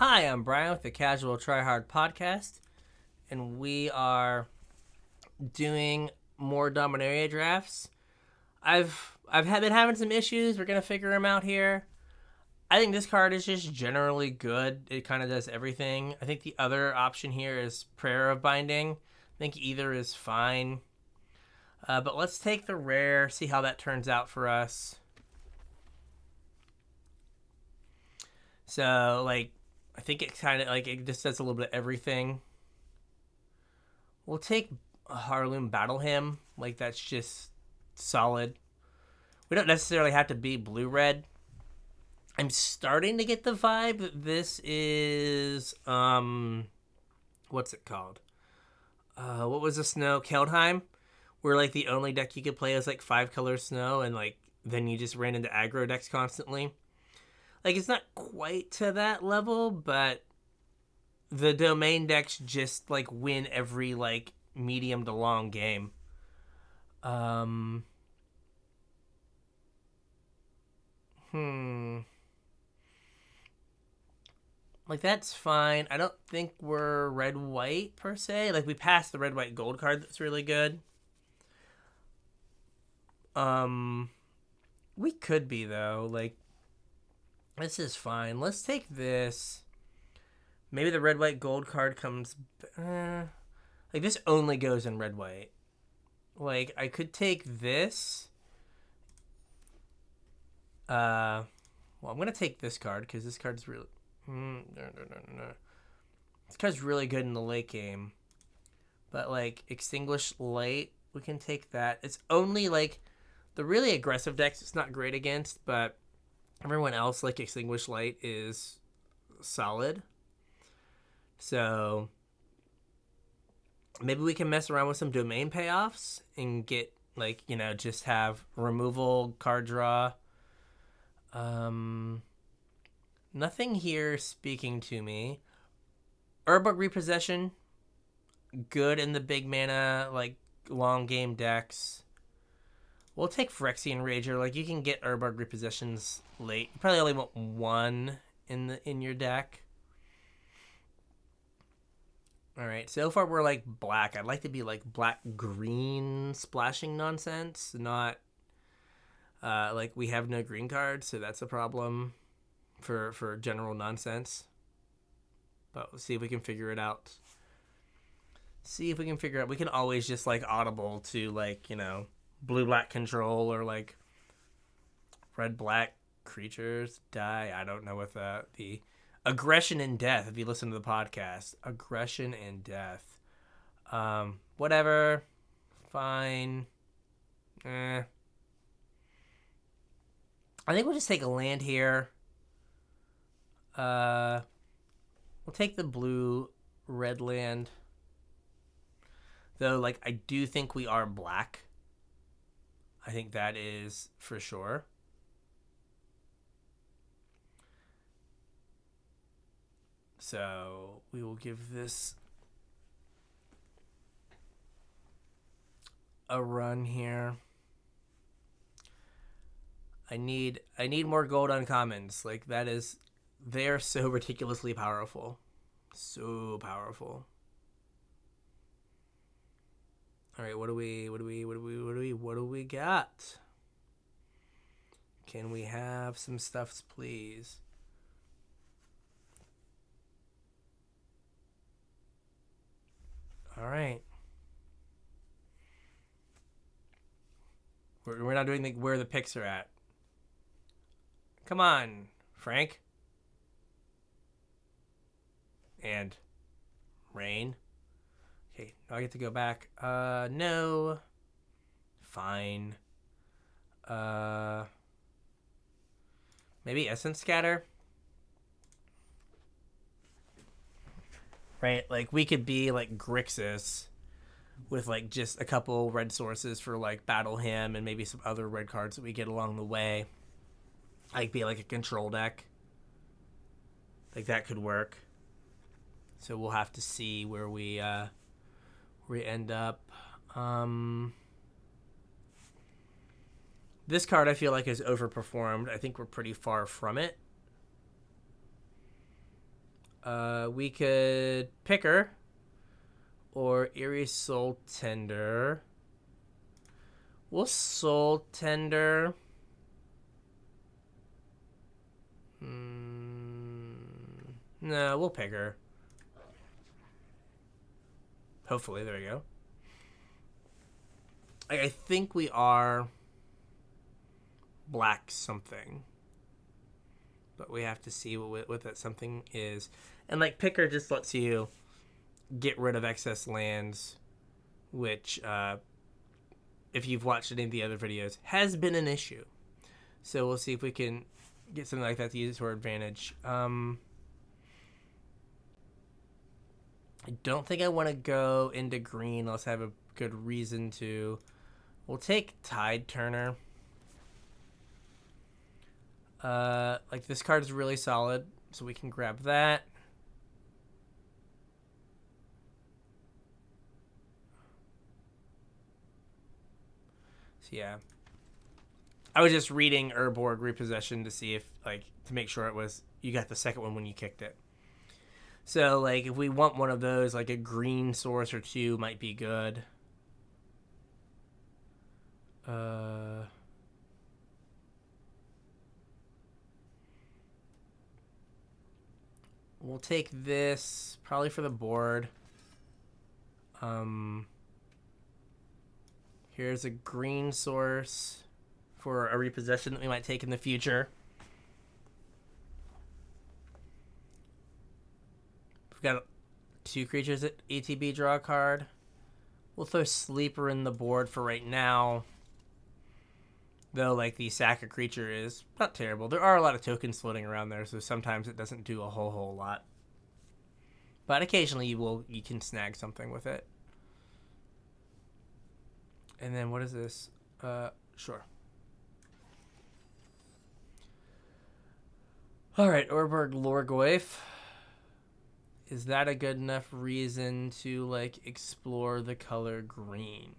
Hi, I'm Brian with the Casual Try Hard podcast, and we are doing more Dominaria drafts. I've been having some issues. We're gonna figure them out here. I think this card is just generally good. It kind of does everything. I think the other option here is Prayer of Binding. I think either is fine. But let's take the rare, see how that turns out for us. So, I think it kind of, it just does a little bit of everything. We'll take Harloom Battle Hymn. That's just solid. We don't necessarily have to be blue-red. I'm starting to get the vibe that this is, what's it called? What was the snow? Keldheim? Where, the only deck you could play is, 5-color snow, and, then you just ran into aggro decks constantly. It's not quite to that level, but the domain decks just, win every, medium to long game. That's fine. I don't think we're red-white, per se. We passed the red-white gold card that's really good. We could be, though. This is fine. Let's take this. Maybe the red-white gold card comes... this only goes in red-white. I could take this. Well, I'm going to take this card, because this card's really... No. This card's really good in the late game. But, Extinguish Light, we can take that. It's only, the really aggressive decks it's not great against, but everyone else, Extinguish Light, is solid. So, maybe we can mess around with some domain payoffs and get, just have removal, card draw. Nothing here speaking to me. Urbug Repossession, good in the big mana, long game decks. We'll take Phyrexian Rager. You can get Urbug Repossessions late. You probably only want one in your deck. Alright, so far we're black. I'd like to be black-green splashing nonsense, not we have no green cards, so that's a problem for general nonsense. But we'll see if we can figure it out. We can always just audible to blue-black control or red-black creatures die. I don't know what the aggression and death, if you listen to the podcast. Aggression and death. Whatever. Fine. I think we'll just take a land here. We'll take the blue-red land. Though, I do think we are black. I think that is for sure. So, we will give this a run here. I need more gold uncommons. They are so ridiculously powerful. So powerful. All right, what do we got? Can we have some stuffs, please? All right. We're not doing where the picks are at. Come on, Frank. And rain. Okay, now I get to go back. No. Fine. Maybe Essence Scatter? Right, we could be Grixis with just a couple red sources for Battle Hymn and maybe some other red cards that we get along the way. Be a control deck. That could work. So we'll have to see where we end up. This card I feel is overperformed. I think we're pretty far from it. We could Picker or Eerie Soul Tender. We'll Soul Tender. No, we'll Picker. Hopefully, there we go. I think we are black something. But we have to see what that something is. And, like, Picker just lets you get rid of excess lands, which, if you've watched any of the other videos, has been an issue. So we'll see if we can get something like that to use to our advantage. I don't think I want to go into green unless I have a good reason to. We'll take Tide Turner. Like, this card is really solid, so we can grab that. So, yeah. I was just reading Urborg Repossession to see if, like, to make sure it was, you got the second one when you kicked it. So, like, if we want one of those, like a green source or two might be good. We'll take this probably for the board. Here's a green source for a repossession that we might take in the future. We've got 2 creatures at ETB, draw a card. We'll throw Sleeper in the board for right now. Though, like, the sack a creature is not terrible. There are a lot of tokens floating around there, so sometimes it doesn't do a whole lot. But occasionally you can snag something with it. And then what is this? Sure. Alright, Urborg Lorgoyf. Is that a good enough reason to, like, explore the color green?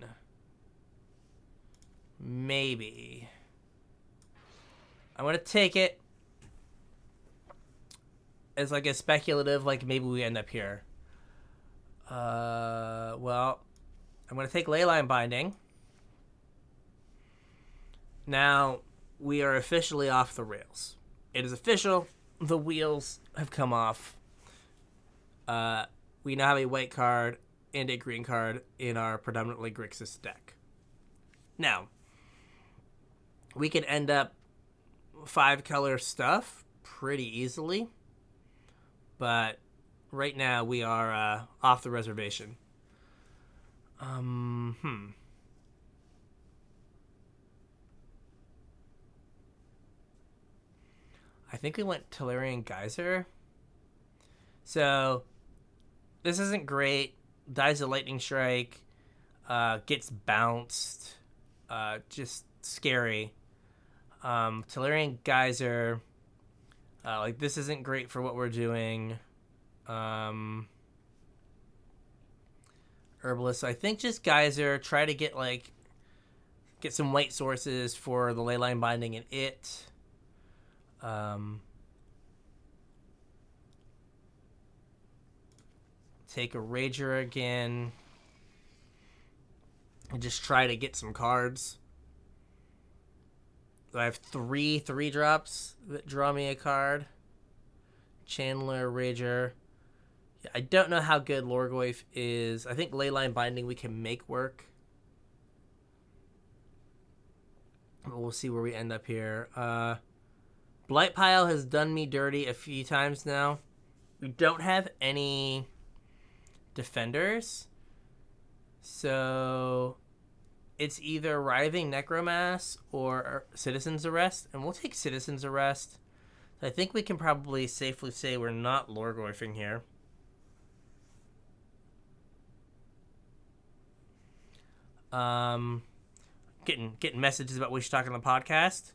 Maybe. I'm going to take it as, like, a speculative, like, maybe we end up here. Well, I'm going to take Leyline Binding. Now, we are officially off the rails. It is official. The wheels have come off. We now have a white card and a green card in our predominantly Grixis deck. Now, we can end up 5-color stuff pretty easily, but right now we are off the reservation. I think we went Tolarian Geyser. So, this isn't great. Dies a Lightning Strike. Gets bounced. Just scary. Tolarian Geyser. Like, this isn't great for what we're doing. Herbalist. So I think just Geyser. Try to get some white sources for the Leyline Binding and it. Take a Rager again. And just try to get some cards. I have 3 3-drops that draw me a card. Chandler, Rager. Yeah, I don't know how good Lorgoyf is. I think Leyline Binding we can make work. We'll see where we end up here. Blight Pile has done me dirty a few times now. We don't have any defenders. So it's either Writhing Necromass or Citizen's Arrest. And we'll take Citizen's Arrest. I think we can probably safely say we're not Lorgoyfing here. Getting messages about we should talk on the podcast.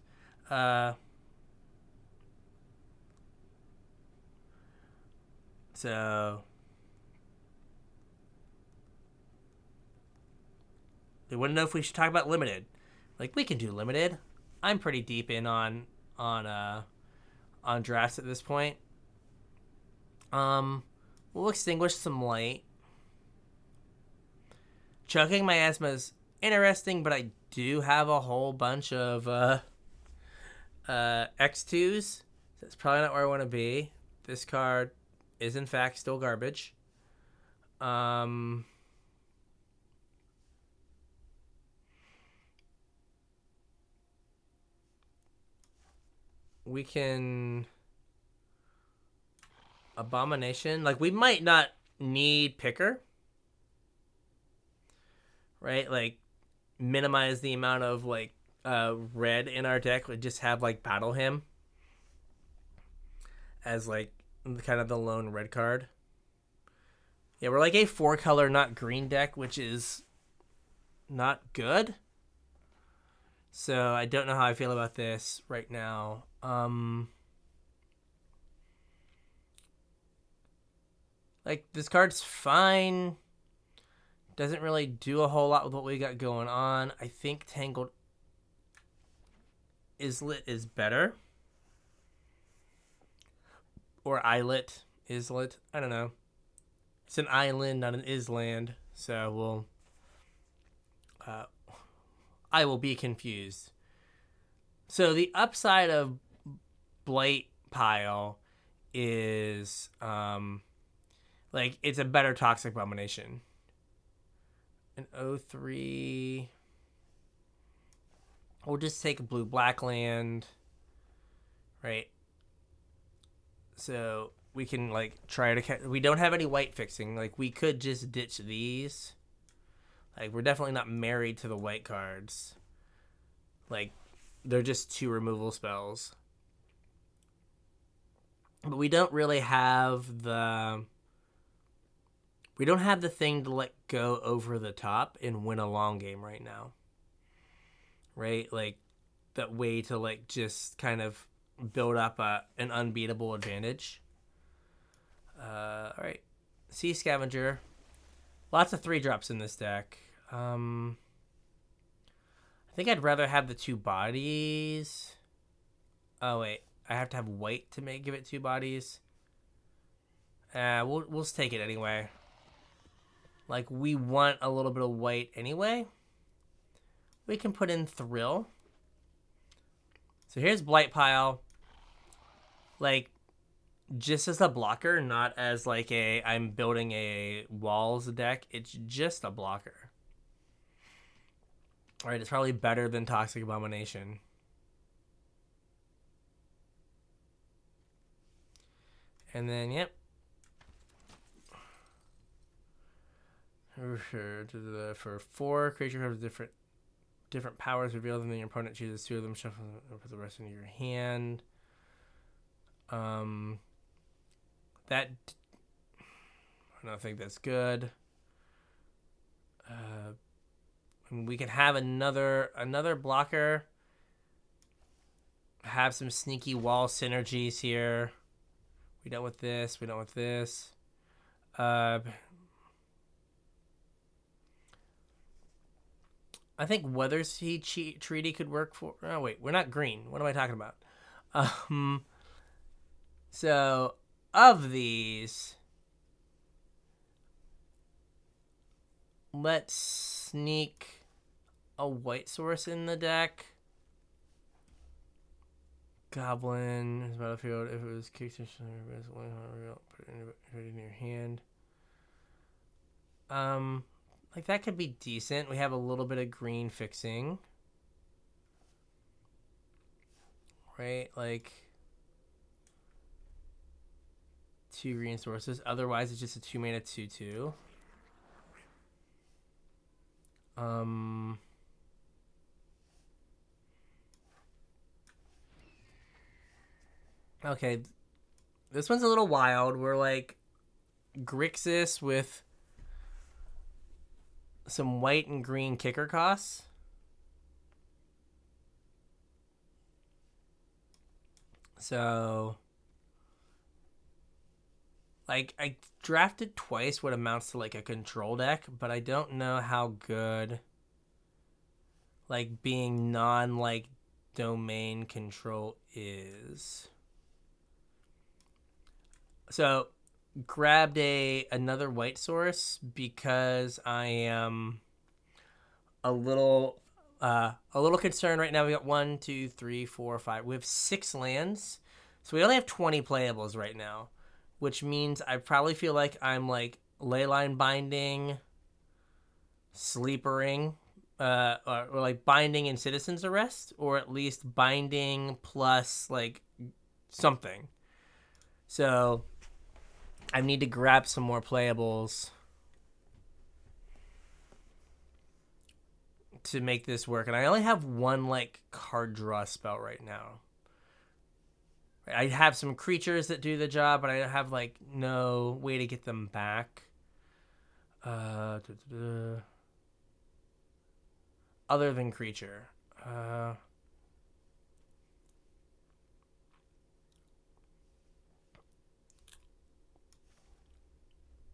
So they wouldn't know if we should talk about limited. Like, we can do limited. I'm pretty deep in on drafts at this point. We'll extinguish some light. Choking my asthma is interesting, but I do have a whole bunch of X2s. That's probably not where I want to be. This card is in fact still garbage. We can Abomination. Like, we might not need Picker, right? Like, minimize the amount of like red in our deck. We just have like Battle Him as like kind of the lone red card. Yeah, we're like a 4-color not green deck, which is not good. So I don't know how I feel about this right now. Like, this card's fine. Doesn't really do a whole lot with what we got going on. I think Tangled Islet is better. Or Islet. Islet. I don't know. It's an island, not an island. So we'll... I will be confused. So the upside of Blight Pile is... like, it's a better Toxic Abomination. An 0-3... We'll just take a blue-black land. Right? So we can, like, try to... We don't have any white fixing. Like, we could just ditch these. Like, we're definitely not married to the white cards. Like, they're just 2 removal spells. But we don't really have the... We don't have the thing to, like, go over the top and win a long game right now. Right? Like, that way to, like, just kind of build up an unbeatable advantage. Alright. Sea Scavenger. Lots of 3-drops in this deck. I think I'd rather have the 2 bodies. Oh, wait. I have to have white to give it 2 bodies. We'll just take it anyway. Like, we want a little bit of white anyway. We can put in Thrill. So here's Blight Pile. Like, just as a blocker, not as like I'm building a walls deck. It's just a blocker. Alright, it's probably better than Toxic Abomination. And then, yep. For 4, creature has different powers, reveal them, then your opponent chooses 2 of them, shuffle them, and put the rest into your hand. I don't think that's good. We could have another blocker. Have some sneaky wall synergies here. We done with this. We done with this. I think Weathersea Treaty could work for... Oh, wait. We're not green. What am I talking about? So, of these... Let's sneak a white source in the deck. Goblin is battlefield. If it was kicked, put it in your hand. Like, that could be decent. We have a little bit of green fixing. Right? Like, 2 green sources. Otherwise, it's just a 2-mana 2/2. Okay. This one's a little wild. We're like Grixis with some white and green kicker costs. So, like, I drafted twice what amounts to like a control deck, but I don't know how good like being non domain control is. So grabbed another white source because I am a little concerned right now. We got 1, 2, 3, 4, 5. We have 6 lands, so we only have 20 playables right now, which means I probably feel like I'm like leyline binding, sleepering, or like binding and citizens arrest, or at least binding plus like something. So I need to grab some more playables to make this work, and I only have one like card draw spell right now. I have some creatures that do the job, but I have like no way to get them back. Other than creature.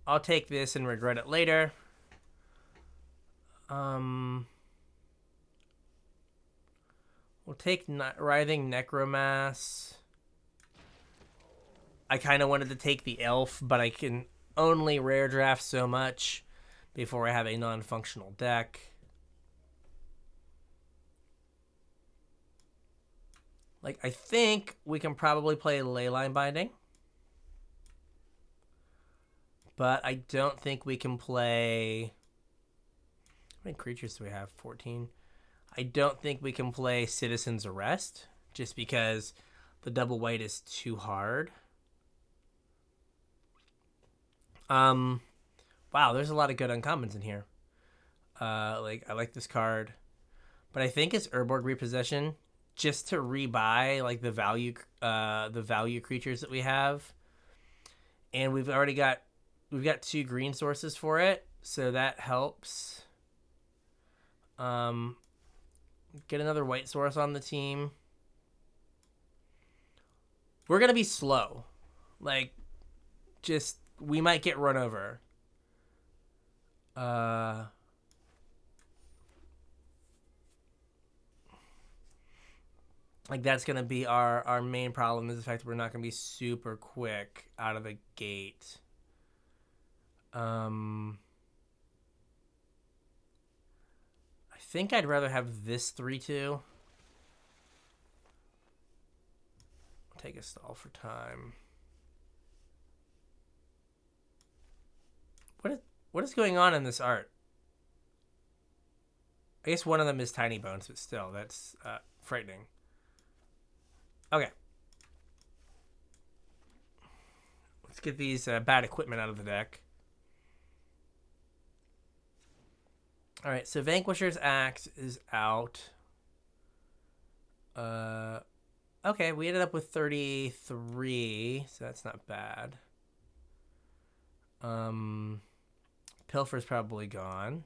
I'll take this and regret it later. We'll take Writhing Necromass. I kind of wanted to take the Elf, but I can only rare draft so much before I have a non-functional deck. Like, I think we can probably play Leyline Binding. But I don't think we can play... How many creatures do we have? 14. I don't think we can play Citizen's Arrest, just because the double white is too hard. Wow, there's a lot of good uncommons in here. I like this card, but I think it's Urborg Repossession just to rebuy like the value creatures that we have, and we've got 2 green sources for it, so that helps. Get another white source on the team. We're gonna be slow, like just. We might get run over. Like that's gonna be our main problem, is the fact that we're not gonna be super quick out of the gate. I think I'd rather have this 3/2. Take a stall for time. What is going on in this art? I guess one of them is Tiny Bones, but still, that's frightening. Okay. Let's get these bad equipment out of the deck. Alright, so Vanquisher's Axe is out. Okay, we ended up with 33, so that's not bad. Pilfer's probably gone.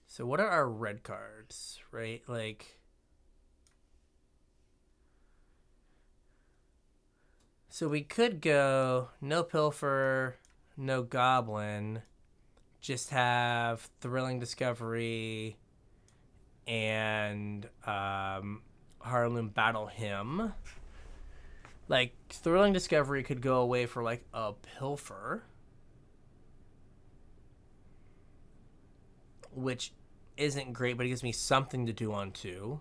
So what are our red cards, right? Like, so we could go no Pilfer, no Goblin, just have Thrilling Discovery and Heartloom Battle Him. Like, Thrilling Discovery could go away for, like, a Pilfer. Which isn't great, but it gives me something to do on 2.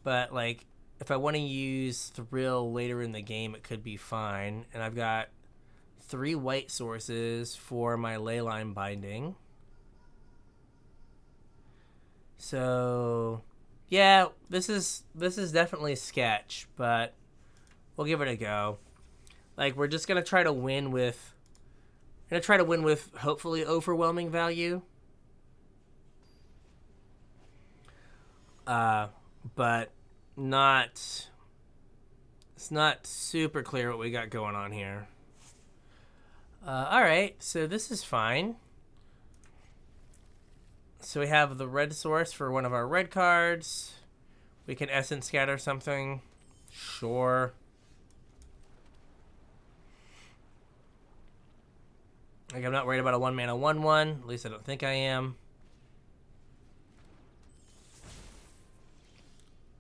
But, like, if I want to use Thrill later in the game, it could be fine. And I've got 3 white sources for my Leyline Binding. So... yeah, this is definitely sketch, but we'll give it a go. Like, we're just gonna try to win with hopefully overwhelming value. But it's not super clear what we got going on here. Alright, so this is fine. So we have the red source for one of our red cards. We can Essence Scatter something. Sure. Like, I'm not worried about a 1-mana 1/1. At least I don't think I am.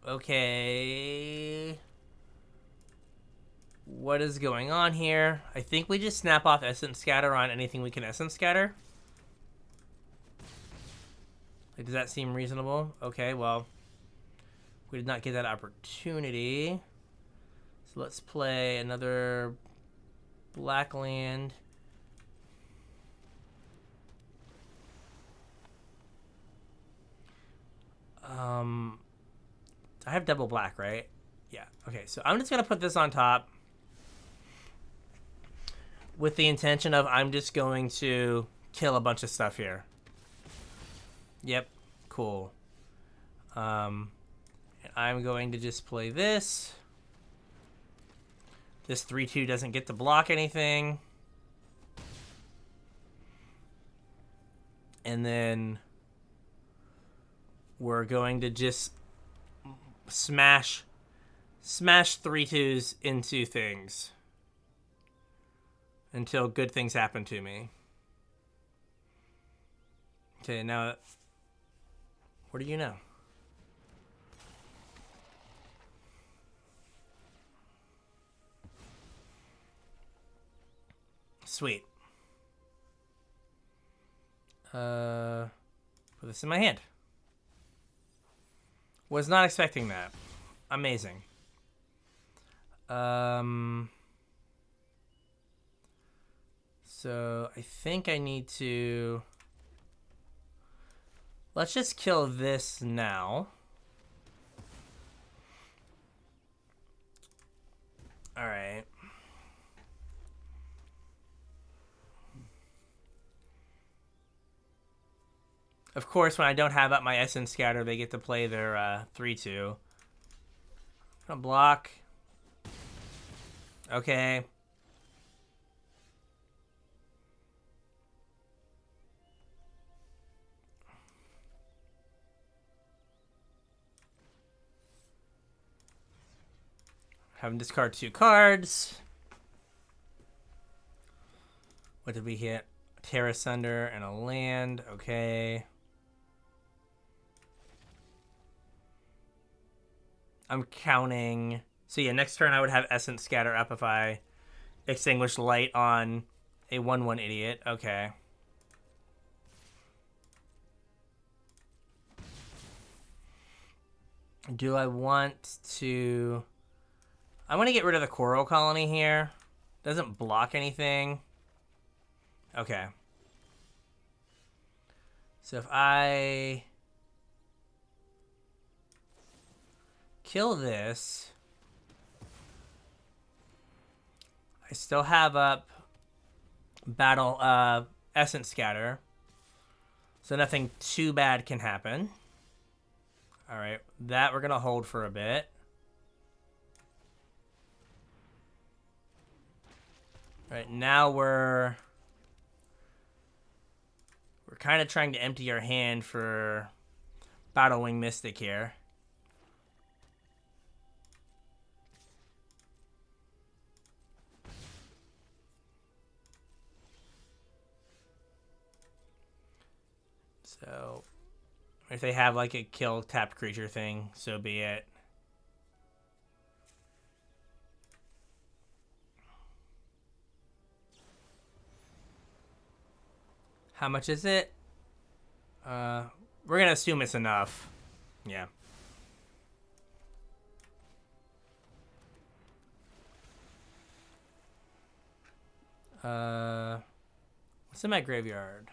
Okay. What is going on here? I think we just snap off Essence Scatter on anything we can Essence Scatter. Like, does that seem reasonable? Okay, well, we did not get that opportunity. So let's play another black land. I have double black, right? Yeah. Okay, so I'm just going to put this on top with the intention of I'm just going to kill a bunch of stuff here. Yep. Cool. And I'm going to just play this. This 3/2 doesn't get to block anything. And then we're going to just smash 3/2s into things until good things happen to me. Okay, now what do you know? Sweet. Put this in my hand. Was not expecting that. Amazing. So I think I need to... Let's just kill this now. All right. Of course, when I don't have up my Essence Scatter, they get to play their 3/2. Gonna block. Okay. Have him discard 2 cards. What did we hit? Terra Sunder and a land. Okay. I'm counting. So yeah, next turn I would have Essence Scatter up if I extinguish light on a 1/1 idiot. Okay. Do I want to... I want to get rid of the Coral Colony here. Doesn't block anything. Okay. So if I kill this, I still have up battle Essence Scatter. So nothing too bad can happen. All right, that we're gonna hold for a bit. All right, now we're kind of trying to empty our hand for Battle Wing Mystic here. So if they have like a kill tapped creature thing, so be it. How much is it? We're gonna assume it's enough. Yeah. What's in my graveyard?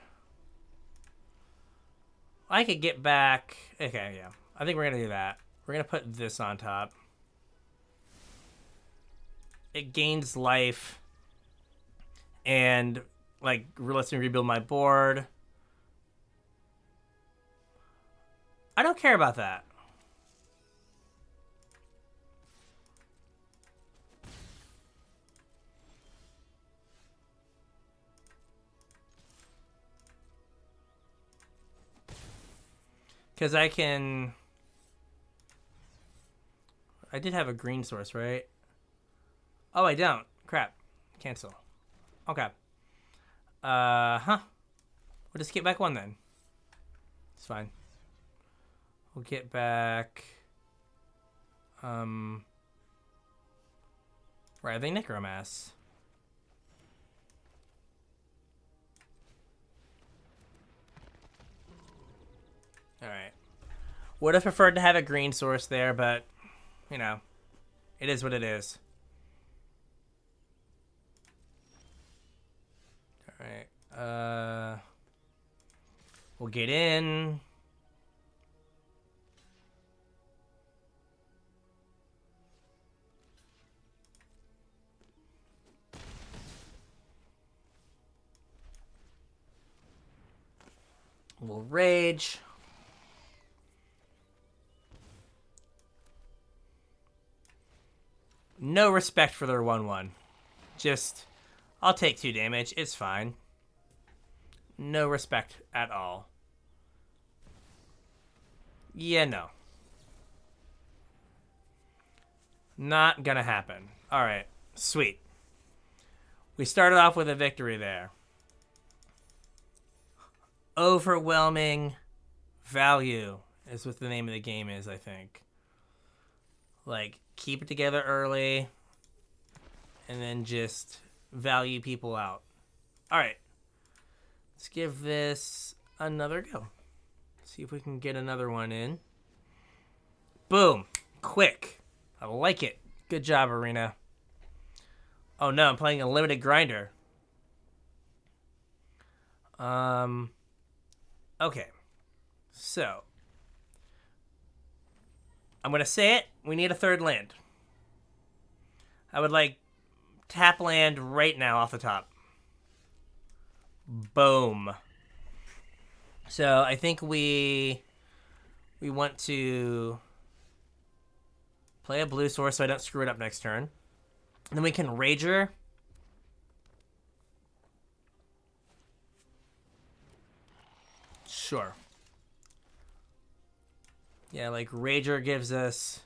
I could get back... Okay, yeah. I think we're going to do that. We're going to put this on top. It gains life. And, like, lets me rebuild my board. I don't care about that. Because I can... I did have a green source, right? Oh, I don't. Crap. Cancel. Okay. We'll just get back 1 then. It's fine. We'll get back Right, they Necromass. Alright. Would have preferred to have a green source there, but, you know, it is what it is. Alright. We'll get in. We'll rage. No respect for their 1/1. Just, I'll take 2 damage. It's fine. No respect at all. Yeah, no. Not gonna happen. Alright, sweet. We started off with a victory there. Overwhelming value is what the name of the game is, I think. Like, keep it together early, and then just value people out. Alright. Let's give this another go. See if we can get another one in. Boom. Quick. I like it. Good job, Arena. Oh no, I'm playing a limited grinder. Okay. So. I'm going to say it. We need a 3rd land. I would like tap land right now off the top. Boom. So I think we want to play a blue source so I don't screw it up next turn. And then we can Rager. Sure. Yeah, like Rager gives us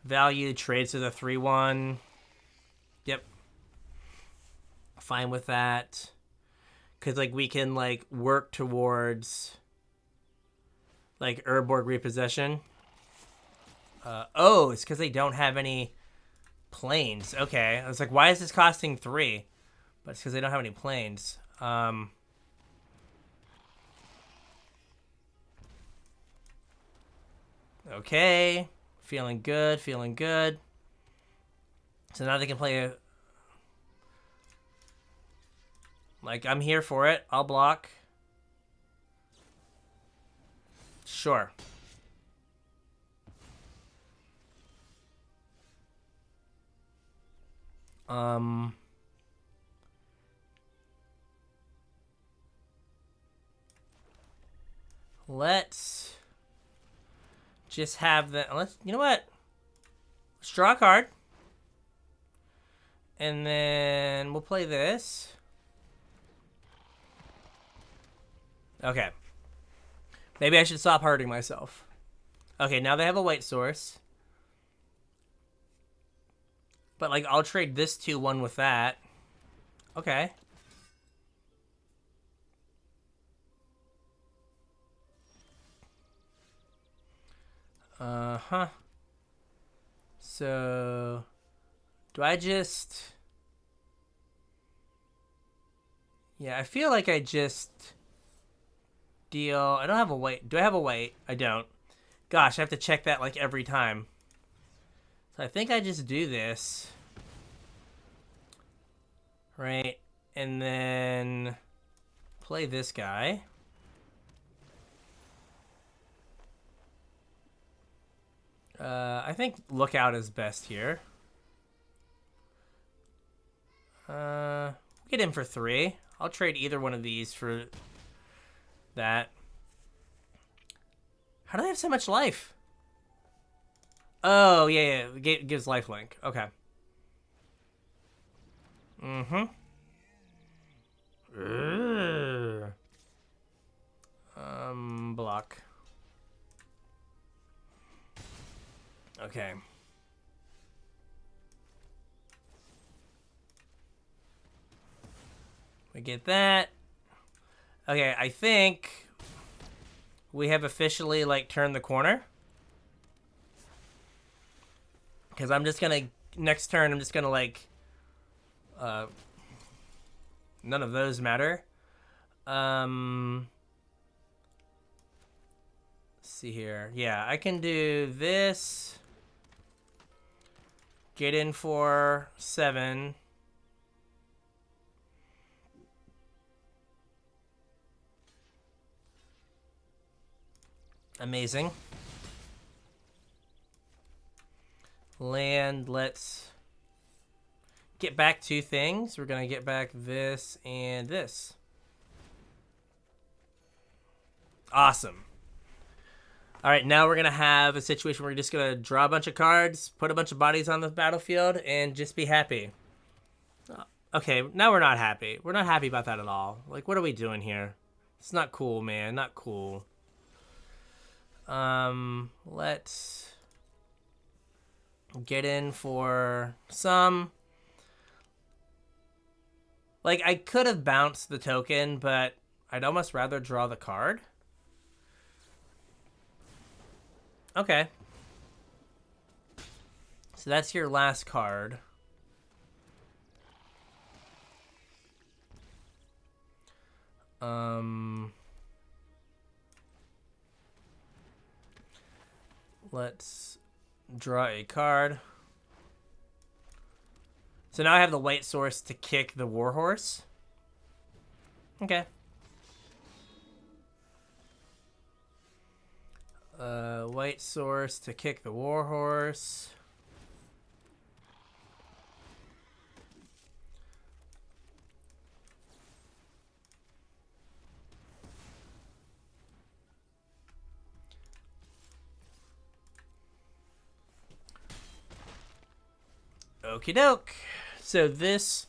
value, trades to the 3/1. Yep. Fine with that. Because, like, we can, like, work towards, like, Urborg Repossession. Oh, it's because they don't have any planes. Okay. I was like, why is this costing 3? But it's because they don't have any planes. Okay. Feeling good, feeling good. So now they can play a... Like, I'm here for it. I'll block. Sure. Let's just have the... You know what? Let's draw a card. And then we'll play this. Okay. Maybe I should stop hurting myself. Okay, now they have a white source. But, like, I'll trade this 2/1 with that. Okay. Uh-huh. So... Do I just... Yeah, I feel like I just... Deal... I don't have a white. Do I have a white? I don't. Gosh, I have to check that, like, every time. So I think I just do this. Right? And then... Play this guy. I think Lookout is best here. Get in for 3. I'll trade either one of these for that. How do they have so much life? Oh, yeah. It gives lifelink. Okay. Block. Okay. We get that. Okay, I think we have officially, like, turned the corner. Because I'm just going to, next turn, I'm just going to, like, none of those matter. Let's see here. Yeah, I can do this. Get in for 7. Amazing. Land, let's get back 2 things. We're going to get back this and this. Awesome. All right, now we're going to have a situation where we're just going to draw a bunch of cards, put a bunch of bodies on the battlefield, and just be happy. Okay, now we're not happy. We're not happy about that at all. Like, what are we doing here? It's not cool, man. Not cool. Let's get in for some. Like, I could have bounced the token, but I'd almost rather draw the card. Okay. So that's your last card. Let's draw a card. So now I have the white source to kick the warhorse. Okay. White source to kick the warhorse. Okie doke. So this,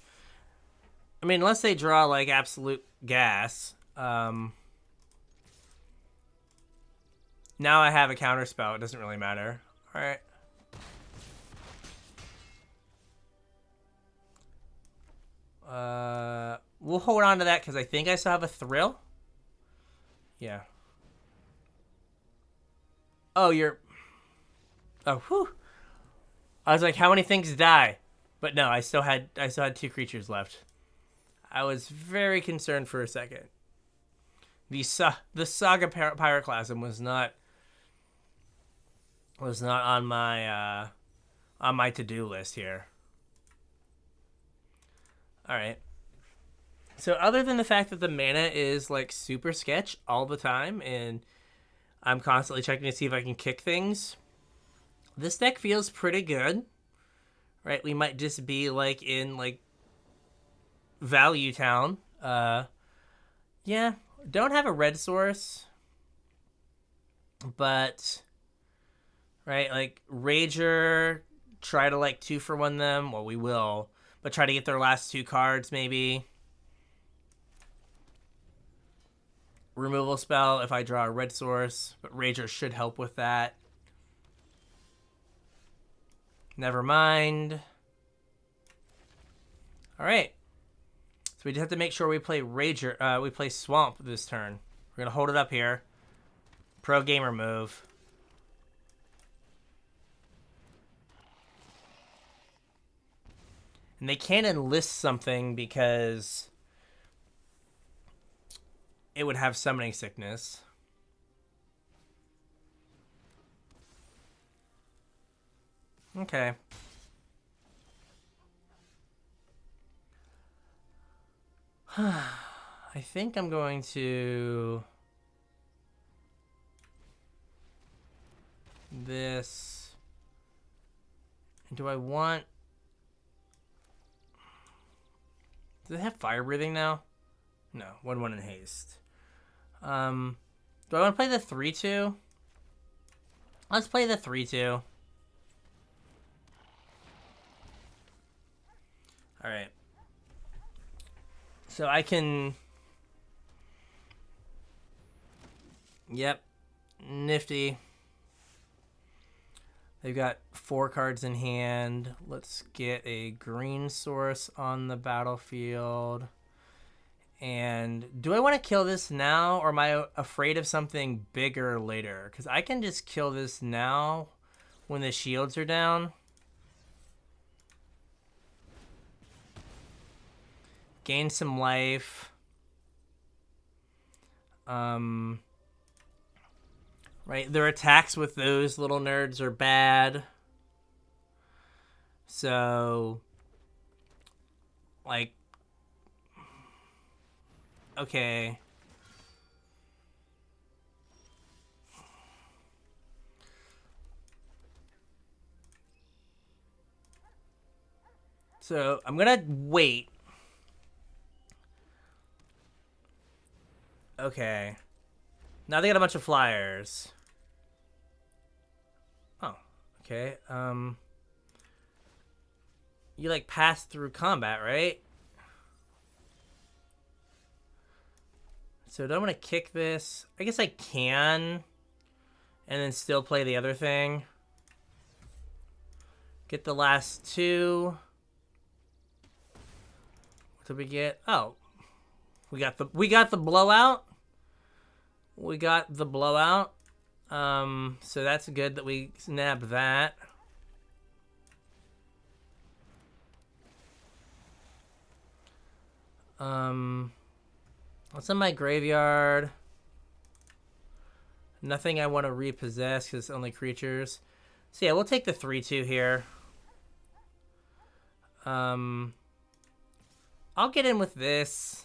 I mean, unless they draw like absolute gas, now I have a counter spell. It doesn't really matter. All right. We'll hold on to that because I think I still have a thrill. Yeah. Oh, you're. Oh, whew. I was like, how many things die? But no, I still had 2 creatures left. I was very concerned for a second. The Saga Pyroclasm was not on my to-do list here. All right. So other than the fact that the mana is like super sketch all the time and I'm constantly checking to see if I can kick things, this deck feels pretty good. Right? We might just be like in like Value Town. Yeah, don't have a red source. But right, like Rager, try to like 2-for-1 them. Well, we will, but try to get their last 2 cards maybe. Removal spell if I draw a red source, but Rager should help with that. Never mind. All right. So we just have to make sure we play Rager. We play Swamp this turn. We're gonna hold it up here. Pro gamer move. And they can't enlist something because it would have summoning sickness. Okay. I think I'm going to this. Do I want? Does it have fire breathing now? No, 1/1 in haste. Do I want to play the 3/2? Let's play the 3/2. All right. So I can. Yep. Nifty. They've got 4 cards in hand. Let's get a green source on the battlefield. And do I want to kill this now, or am I afraid of something bigger later? Because I can just kill this now when the shields are down. gain some life. Right, their attacks with those little nerds are bad. So, like, okay. So, I'm gonna wait. Okay. Now they got a bunch of flyers. Oh, okay. You, like, pass through combat, right? So, do I want to kick this? I guess I can. And then still play the other thing. Get the last two. What did we get? Oh. We got the blowout. We got the blowout. So that's good that we snapped that. What's in my graveyard? Nothing I want to repossess because it's only creatures. So yeah, we'll take the 3/2 here. I'll get in with this.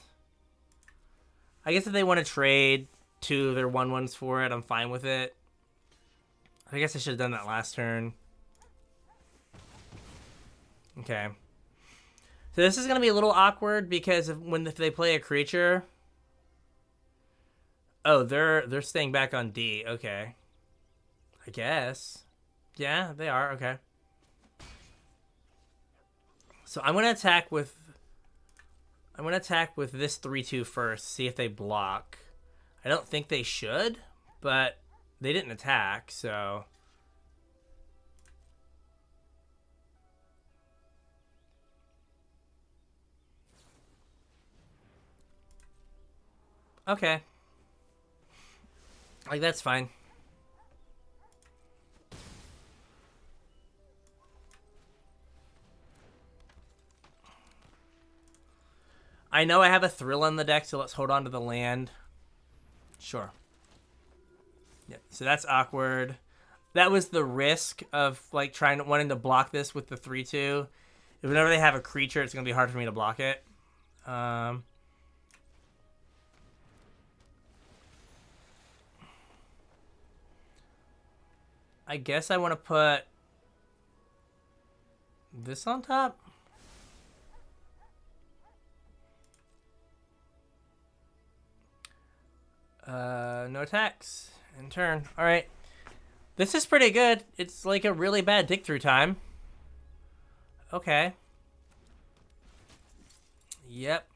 I guess if they want to trade 2 of their 1/1s for it, I'm fine with it. I guess I should have done that last turn. Okay. So this is going to be a little awkward because if they play a creature... Oh, they're staying back on D. Okay. I guess. Yeah, they are. Okay. So I'm going to attack with this 3/2 first, see if they block. I don't think they should, but they didn't attack, so... Okay. Like, that's fine. I know I have a Thrill on the deck, so let's hold on to the land. Sure. Yeah, so that's awkward. That was the risk of, like, wanting to block this with the 3/2. If whenever they have a creature, it's going to be hard for me to block it. I guess I want to put this on top. No attacks. In turn. Alright. This is pretty good. It's like a really bad dig through time. Okay. Yep.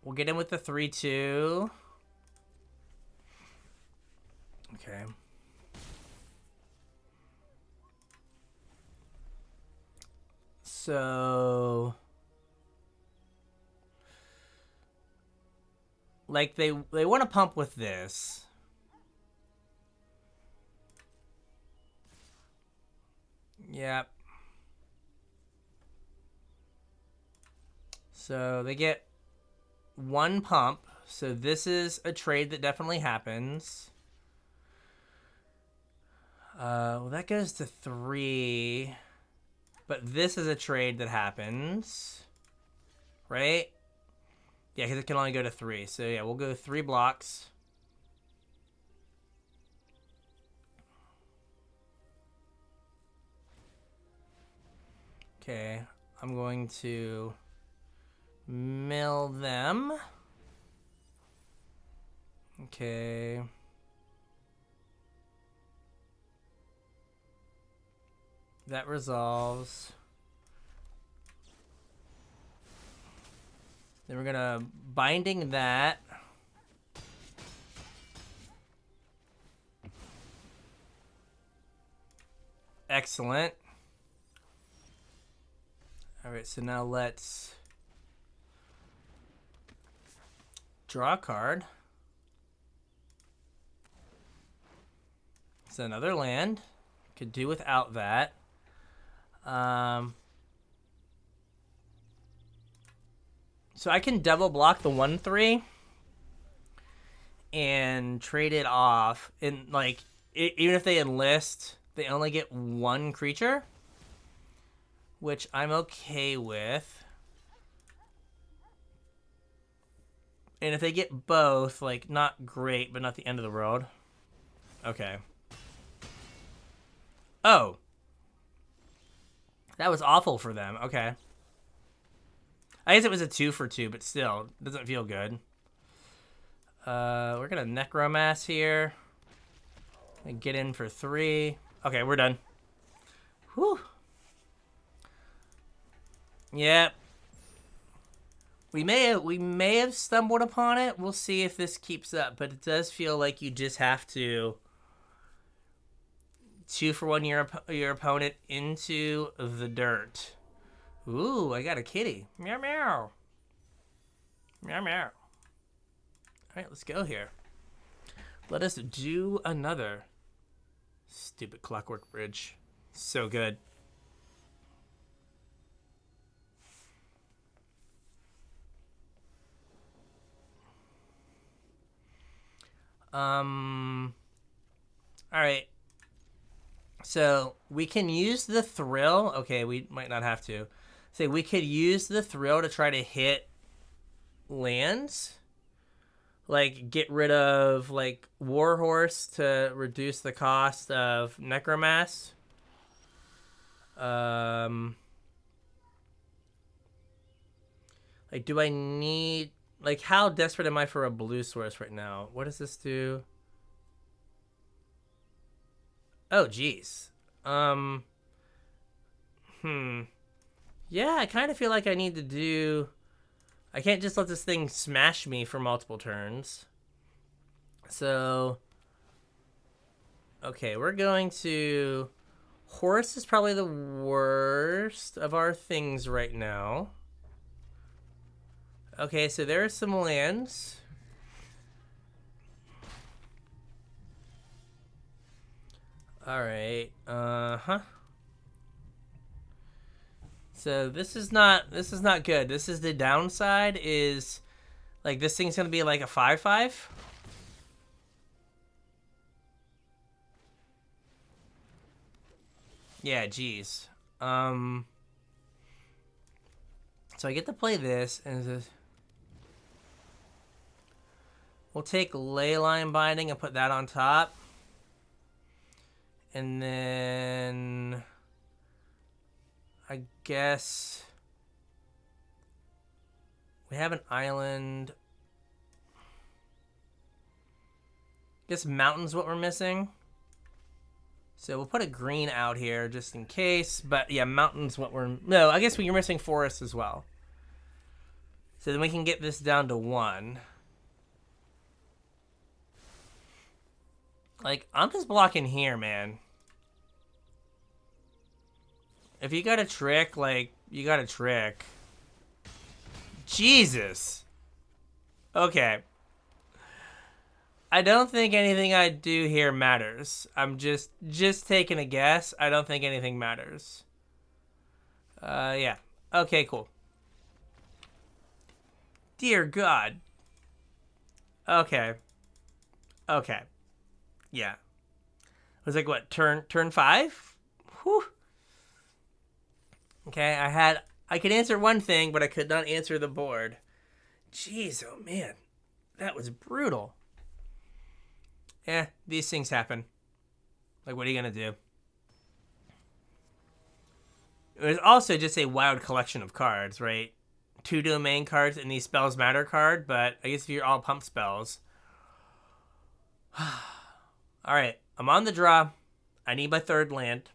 We'll get in with the 3/2. Okay. So, like, they want to pump with this. Yep. So they get 1 pump. So this is a trade that definitely happens. Well, that goes to 3. But this is a trade that happens. Right? Yeah, because it can only go to 3. So yeah, we'll go 3 blocks. Okay, I'm going to mill them. Okay. That resolves. Then we're gonna binding that. Excellent. All right, so now let's draw a card. It's another land. Could do without that. So I can double block the 1/3 and trade it off. And like, even if they enlist, they only get one creature, which I'm okay with. And if they get both, like, not great, but not the end of the world. Okay. Oh. That was awful for them. Okay. I guess it was a 2-for-2, but still, doesn't feel good. We're gonna Necromass here. And get in for 3. Okay, we're done. Whew. Yep. We may have stumbled upon it. We'll see if this keeps up, but it does feel like you just have to 2-for-1 your opponent into the dirt. Ooh, I got a kitty. Meow meow. Meow meow. Alright, let's go here. Let us do another. Stupid Clockwork Bridge. So good. Alright. So, we can use the Thrill. Okay, we might not have to. Say, we could use the Thrill to try to hit lands. Like, get rid of, like, Warhorse to reduce the cost of Necromass. Like, do I need... Like, how desperate am I for a blue source right now? What does this do? Oh, geez. Yeah, I kind of feel like I need to do... I can't just let this thing smash me for multiple turns. So... Okay, we're going to... Horse is probably the worst of our things right now. Okay, so there are some lands. Alright, So this is not good. This is the downside is like this thing's gonna be like a 5/5. Yeah, geez. So I get to play this and we'll take Leyline Binding and put that on top. And then I guess we have an island. I guess mountain's what we're missing. So we'll put a green out here just in case. But yeah, mountain's what we're... No, I guess we're missing forest as well. So then we can get this down to 1. Like, I'm just blocking here, man. If you got a trick, like, you got a trick. Jesus. Okay. I don't think anything I do here matters. I'm just taking a guess. I don't think anything matters. Yeah. Okay, cool. Dear God. Okay. Okay. Yeah. It was like, what, turn 5? Whew. Okay, I could answer one thing, but I could not answer the board. Jeez, oh man. That was brutal. Yeah, these things happen. Like, what are you going to do? It was also just a wild collection of cards, right? 2 domain cards and the Spells Matter card, but I guess if you're all pump spells. Alright, I'm on the draw. I need my 3rd land.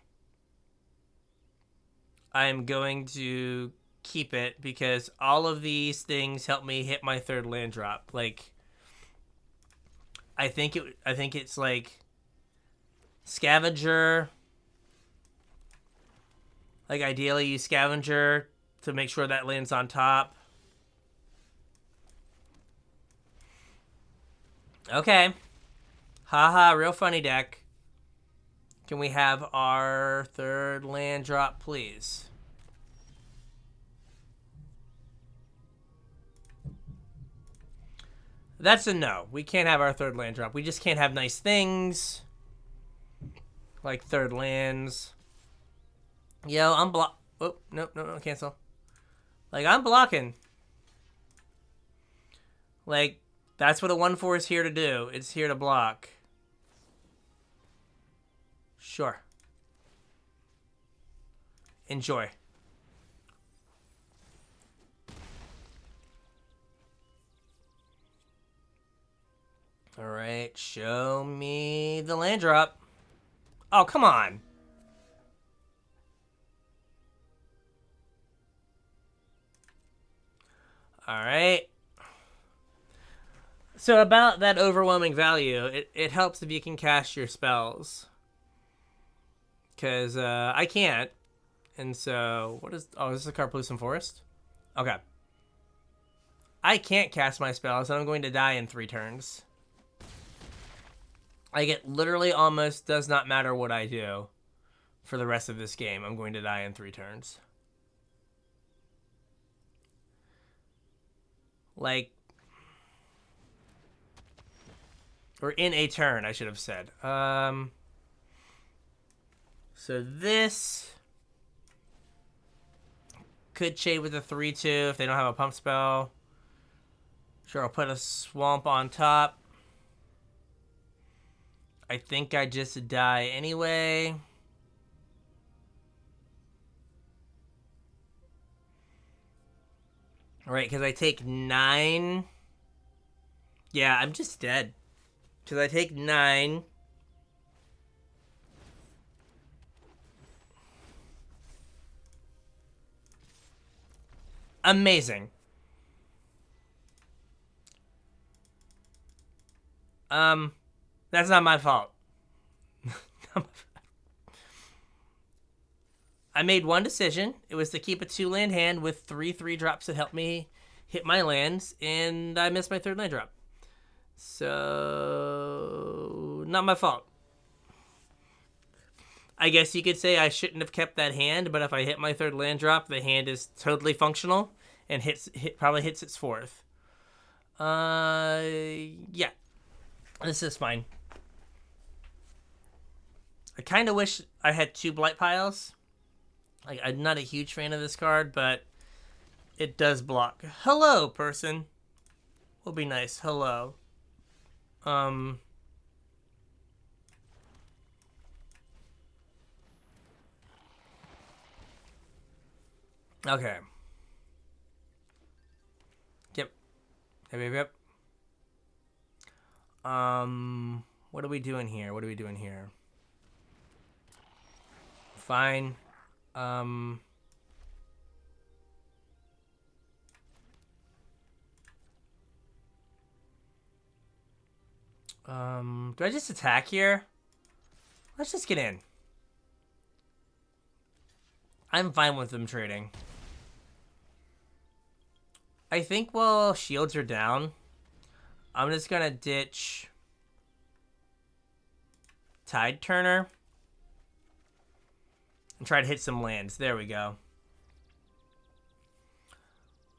I'm going to keep it because all of these things help me hit my 3rd land drop. Like, I think it's like Scavenger, Like, ideally, you Scavenger to make sure that lands on top. Okay. Haha, real funny deck. Can we have our third land drop, please? That's a no. We can't have our third land drop. We just can't have nice things. Like third lands. Yo, I'm block. Oh, no, cancel. Like, I'm blocking. Like, that's what a 1/4 is here to do. It's here to block. Sure. Enjoy. Alright, show me the land drop. Oh, come on. Alright. So about that overwhelming value, it helps if you can cast your spells. Because I can't. And so, what is... Oh, is this a Carplucent Forest? Okay. I can't cast my spells, and I'm going to die in 3 turns. Like, it literally almost does not matter what I do for the rest of this game. I'm going to die in 3 turns. Like... Or in a turn, I should have said. So this... Could shade with a 3/2 if they don't have a pump spell. Sure, I'll put a swamp on top. I think I just die anyway. Right, because I take 9. Yeah, I'm just dead. Because I take 9. Amazing. That's not my fault. I made one decision. It was to keep a 2-land hand with 3 3-drops that help me hit my lands, and I missed my 3rd land drop. So, not my fault. I guess you could say I shouldn't have kept that hand, but if I hit my 3rd land drop, the hand is totally functional and probably hits its 4th. Yeah. This is fine. I kind of wish I had 2 Blight Piles. Like, I'm not a huge fan of this card, but it does block. Hello, person. Will be nice. Hello. Okay. Yep. Yep. What are we doing here? Fine. Do I just attack here? Let's just get in. I'm fine with them trading. I think while shields are down, I'm just gonna ditch Tide Turner and try to hit some lands. There we go.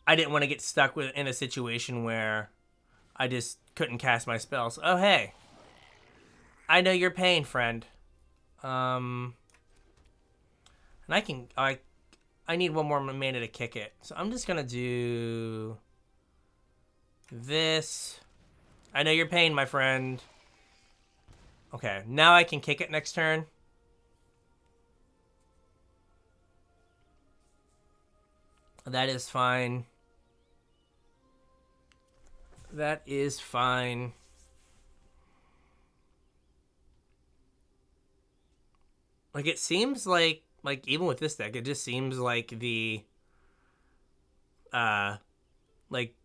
I didn't want to get stuck in a situation where I just couldn't cast my spells. Oh, hey. I know your pain, friend. And I need one more mana to kick it. So I'm just gonna do this. I know your pain, my friend. Okay, now I can kick it next turn. That is fine. That is fine. Like, it seems like even with this deck, it just seems like the like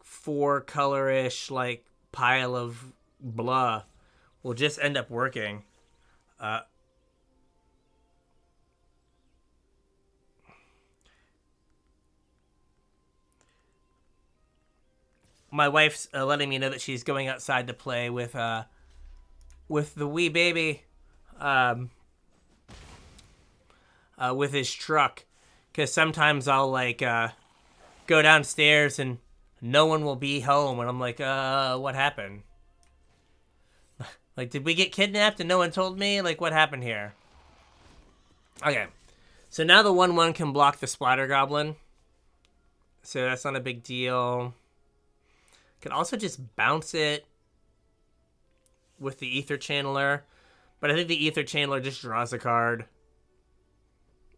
4-color-ish like pile of blah will just end up working. my wife's letting me know that she's going outside to play with the wee baby, with his truck, because sometimes I'll like go downstairs and no one will be home, and I'm like, what happened? Like, did we get kidnapped and no one told me? Like, what happened here? Okay, so now the 1/1 can block the Splatter Goblin, so that's not a big deal. Can also just bounce it with the Ether Channeler, but I think the Ether Channeler just draws a card.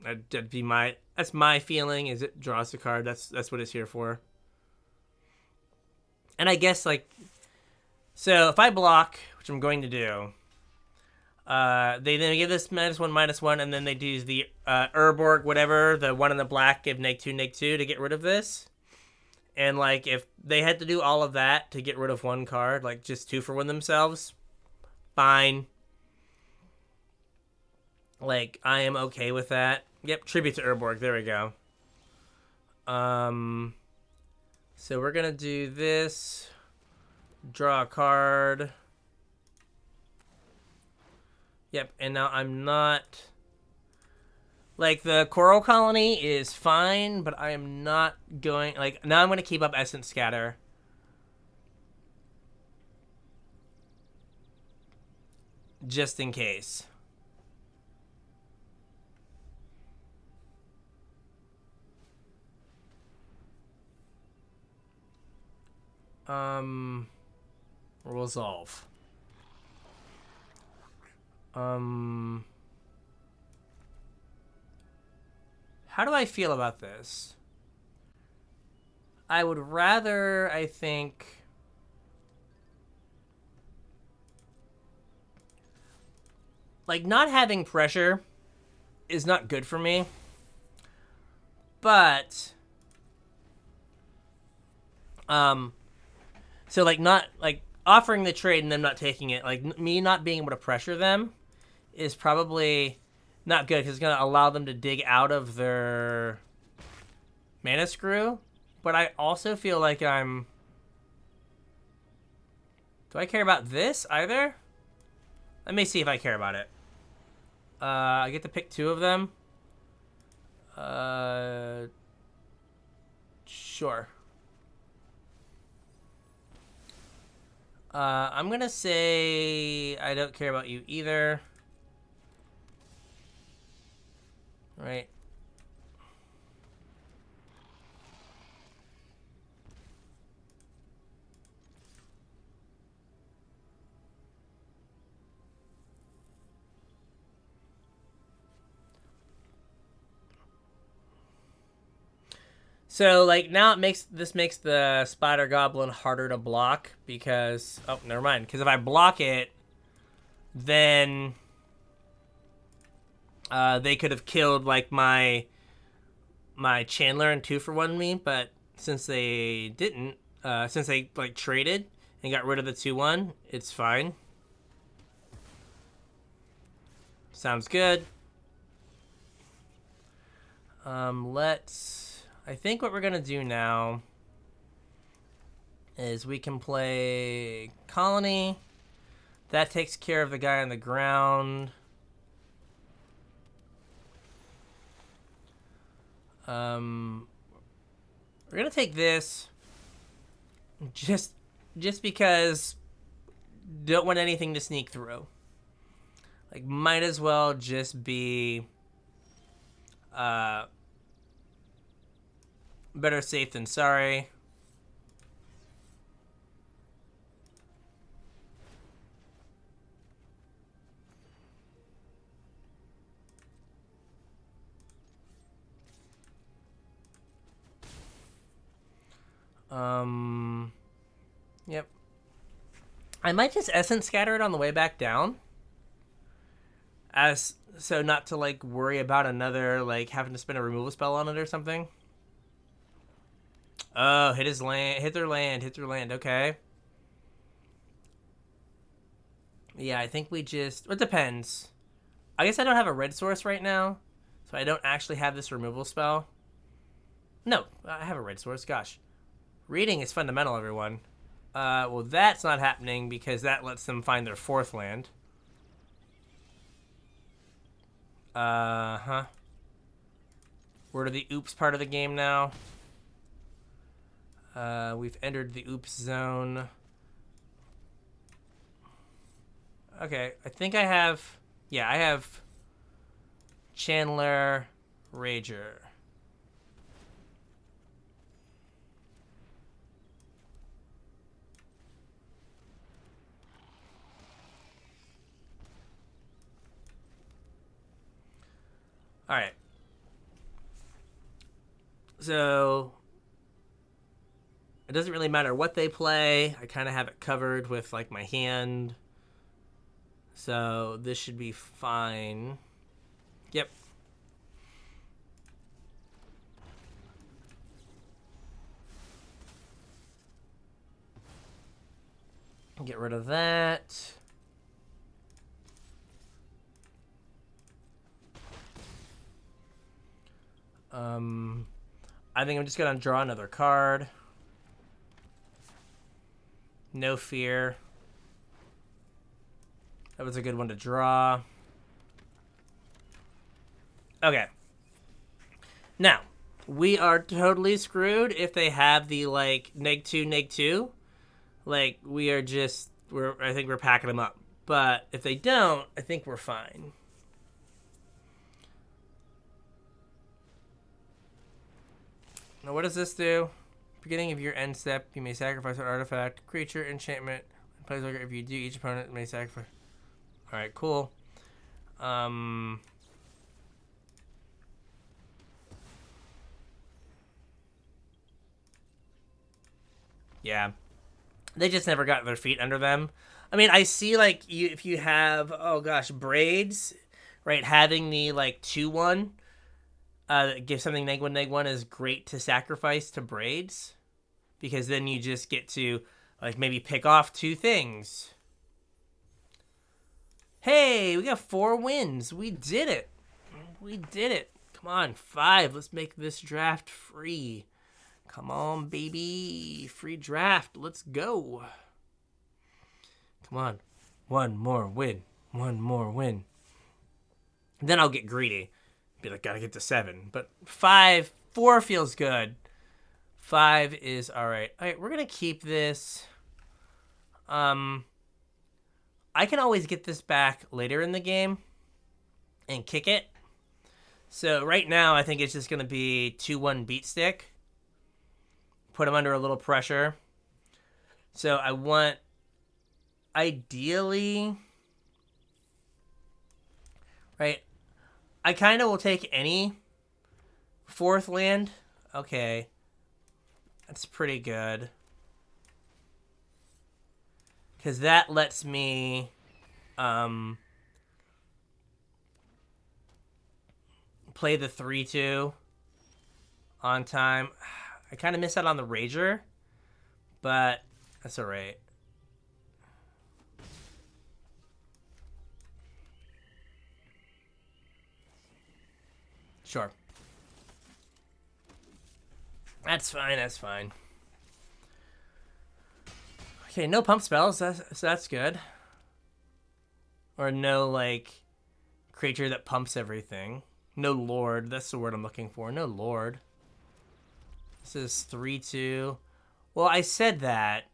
That'd be that's my feeling. Is it draws a card? That's what it's here for. And I guess like, so if I block, which I'm going to do, they then give this -1/-1, and then they do the Urborg, whatever, the one in the black, give -2/-2 to get rid of this. And like, if they had to do all of that to get rid of one card, like just 2-for-1 themselves, fine. Like, I am okay with that. Yep, tribute to Urborg. There we go. So we're gonna do this. Draw a card. Yep, and now I'm not... Like, the Coral Colony is fine, but I am not going... Like, now I'm going to keep up Essence Scatter. Just in case. Resolve. How do I feel about this? I would rather, I think... Like, not having pressure is not good for me. But... So, like, not... Like, offering the trade and them not taking it, like, me not being able to pressure them is probably not good, because it's going to allow them to dig out of their mana screw. But I also feel like I'm... Do I care about this either? Let me see if I care about it. I get to pick 2 of them. Sure. I'm gonna say I don't care about you either. Right. So, like, now this makes the Spider Goblin harder to block, because... Oh, never mind. Because if I block it, then... they could have killed, like, my Chandler and 2-for-1 me, but since they didn't, since they, like, traded and got rid of the 2/1, it's fine. Sounds good. I think what we're going to do now is we can play Colony. That takes care of the guy on the ground. We're going to take this just because don't want anything to sneak through. Like, might as well just be better safe than sorry. Yep. I might just Essence Scatter it on the way back down. So not to, like, worry about another, like, having to spend a removal spell on it or something. Oh, hit his land. Hit their land. Hit their land. Okay. Yeah, I think we just... It depends. I guess I don't have a red source right now, so I don't actually have this removal spell. No, I have a red source. Gosh. Reading is fundamental, everyone. Well, that's not happening because that lets them find their 4th land. Huh. We're to the oops part of the game now. We've entered the oops zone. Okay, I think I have... Yeah, I have Chandler Rager. Alright. So... It doesn't really matter what they play. I kind of have it covered with, like, my hand. So this should be fine. Yep. Get rid of that. I think I'm just gonna draw another card. No fear. That was a good one to draw. Okay. Now, we are totally screwed if they have the, like, neg 2. Like, we are just... I think we're packing them up. But if they don't, I think we're fine. Now, what does this do? Beginning of your end step, you may sacrifice an artifact, creature, enchantment, planeswalker. If you do, each opponent may sacrifice. Alright, cool. Yeah. They just never got their feet under them. I mean, I see, like, if you have, oh gosh, braids, right, having the, like, 2/1, give something -1/-1 is great to sacrifice to braids. Because then you just get to, like, maybe pick off 2 things. Hey, we got 4 wins. We did it. We did it. Come on, 5. Let's make this draft free. Come on, baby. Free draft. Let's go. Come on. 1 more win. 1 more win. Then I'll get greedy. Be like, gotta get to 7. But 4 feels good. 5 is alright. Alright, we're gonna keep this. I can always get this back later in the game and kick it. So right now, I think it's just gonna be 2/1 beat stick. Put them under a little pressure. So I want, ideally, right? I kind of will take any 4th land. Okay. That's pretty good. Because that lets me play the 3/2 on time. I kind of miss out on the Rager, but that's alright. Sure. That's fine, that's fine. Okay, no pump spells, so that's good. Or no, like, creature that pumps everything. No Lord, that's the word I'm looking for. No Lord. This is 3/2. Well, I said that,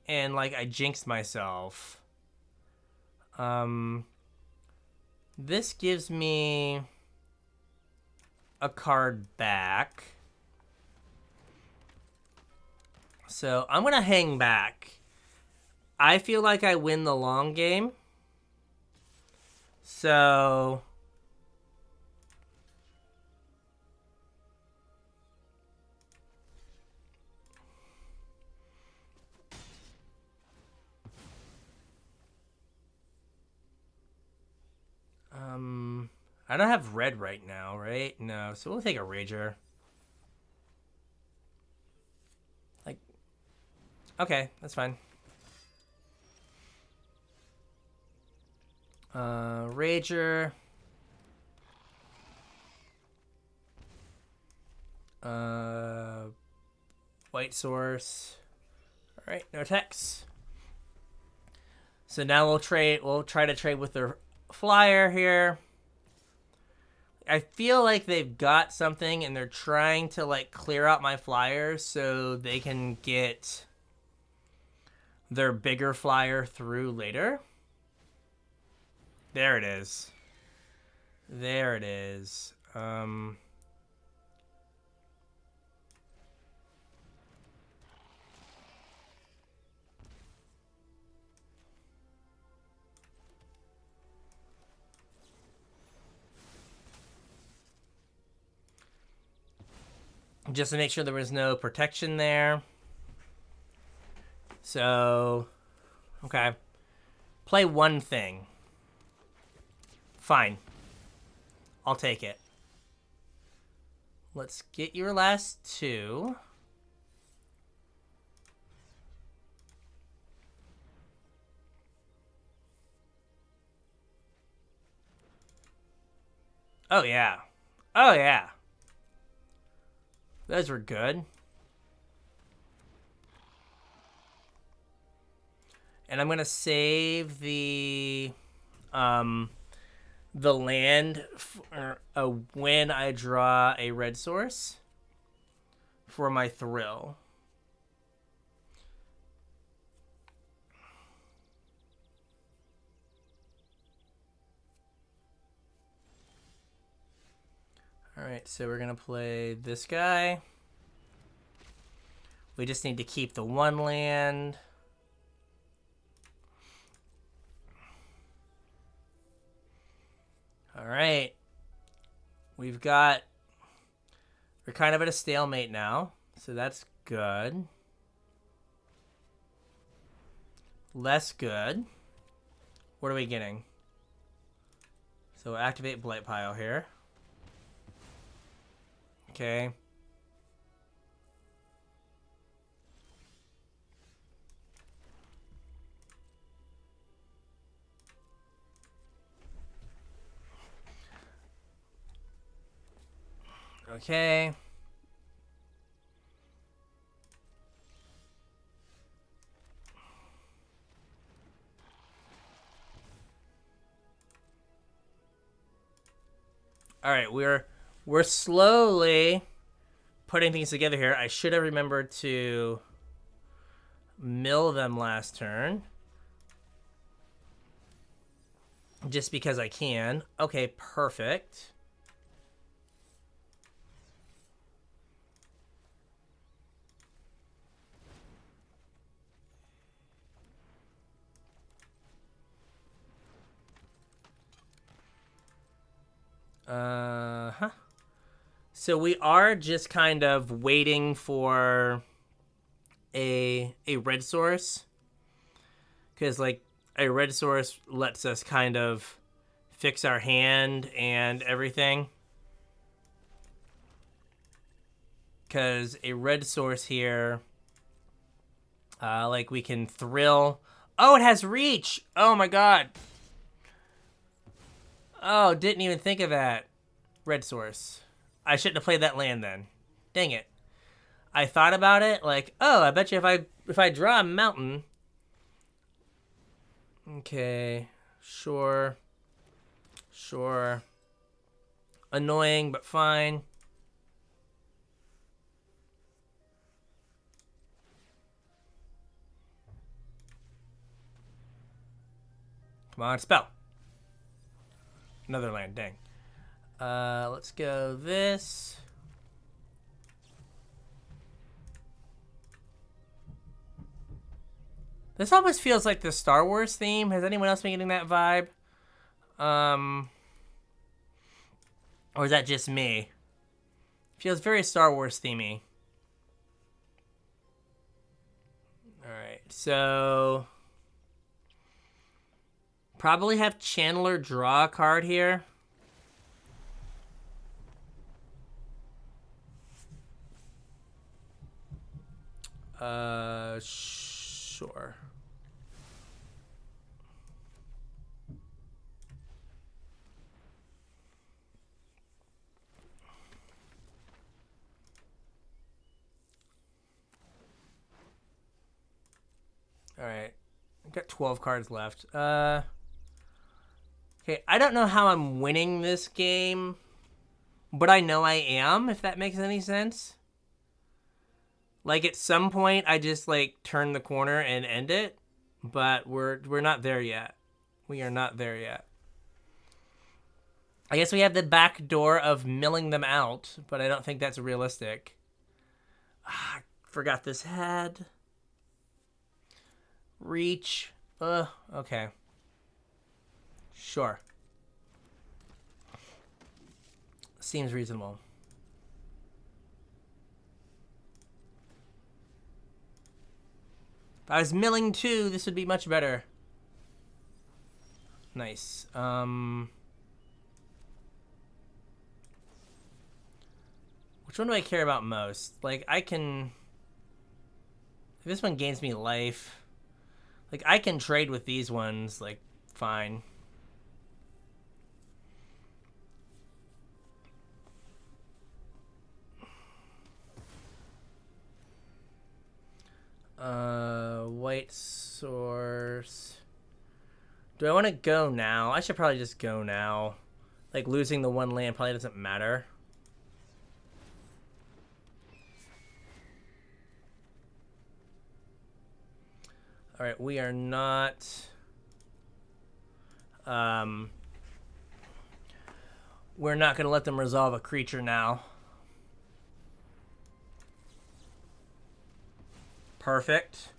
and, like, I jinxed myself. This gives me a card back. So I'm going to hang back. I feel like I win the long game. So I don't have red right now, right? No, so we'll take a Rager. Like, okay, that's fine. Rager. White source. All right, no attacks. So now we'll trade. We'll try to trade with their flyer here. I feel like they've got something and they're trying to like clear out my flyers so they can get their bigger flyer through later. There it is. There it is. Just to make sure there was no protection there. So, okay. Play one thing. Fine. I'll take it. Let's get your last two. Oh, yeah. Oh, yeah. Those were good. And I'm going to save the land for, when I draw a red source for my thrill. Alright, so we're going to play this guy. We just need to keep the one land. Alright. We're kind of at a stalemate now, so that's good. Less good. What are we getting? So activate Blight Pile here. Okay. Okay. All right, we're slowly putting things together here. I should have remembered to mill them last turn. Just because I can. Okay, perfect. So we are just kind of waiting for a red source. Because, like, a red source lets us kind of fix our hand and everything. Because a red source here, like, we can thrill. Oh, it has reach! Oh, my God. Oh, didn't even think of that. Red source. I shouldn't have played that land then. Dang it. I thought about it, like, oh, I bet you if I draw a mountain. Okay, sure. Sure. Annoying, but fine. Come on, spell. Another land, dang. Let's go this. This almost feels like the Star Wars theme. Has anyone else been getting that vibe? Or is that just me? Feels very Star Wars themey. Alright, so probably have Chandler draw a card here. Sure. All right. I've got 12 cards left. Okay, I don't know how I'm winning this game, but I know I am, if that makes any sense. Like, at some point, I just, like, turn the corner and end it, but we're not there yet. We are not there yet. I guess we have the back door of milling them out, but I don't think that's realistic. I forgot this had. Reach. Okay. Sure. Seems reasonable. If I was milling too, this would be much better. Nice. Which one do I care about most? Like, I can... If this one gains me life... Like, I can trade with these ones, like, fine. White source. Do I want to go now? I should probably just go now. Like, losing the one land probably doesn't matter. Alright, we are not... We're not going to let them resolve a creature now. Perfect.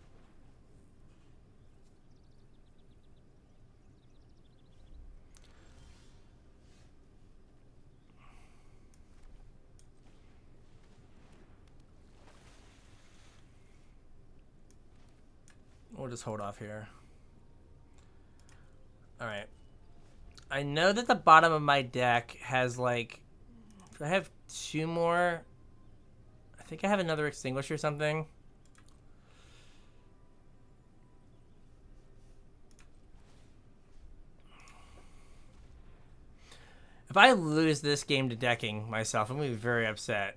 We'll just hold off here. Alright. I know that the bottom of my deck has, like... Do I have two more? I think I have another extinguisher or something. If I lose this game to decking myself, I'm going to be very upset.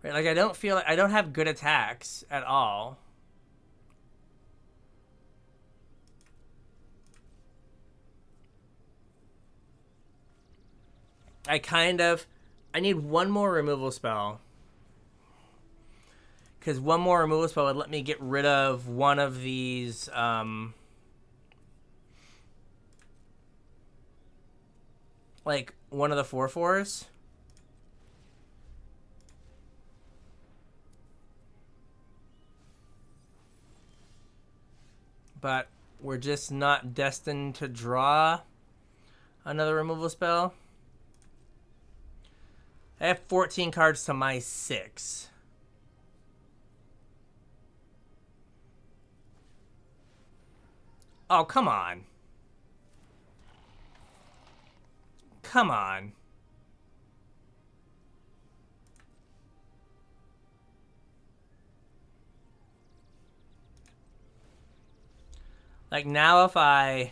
Right, like, I don't feel like... I don't have good attacks at all. I kind of... I need one more removal spell. Because one more removal spell would let me get rid of one of these... like, one of the 4/4s. But we're just not destined to draw another removal spell. I have 14 cards to my 6. Oh, come on. Come on. Like, now if I...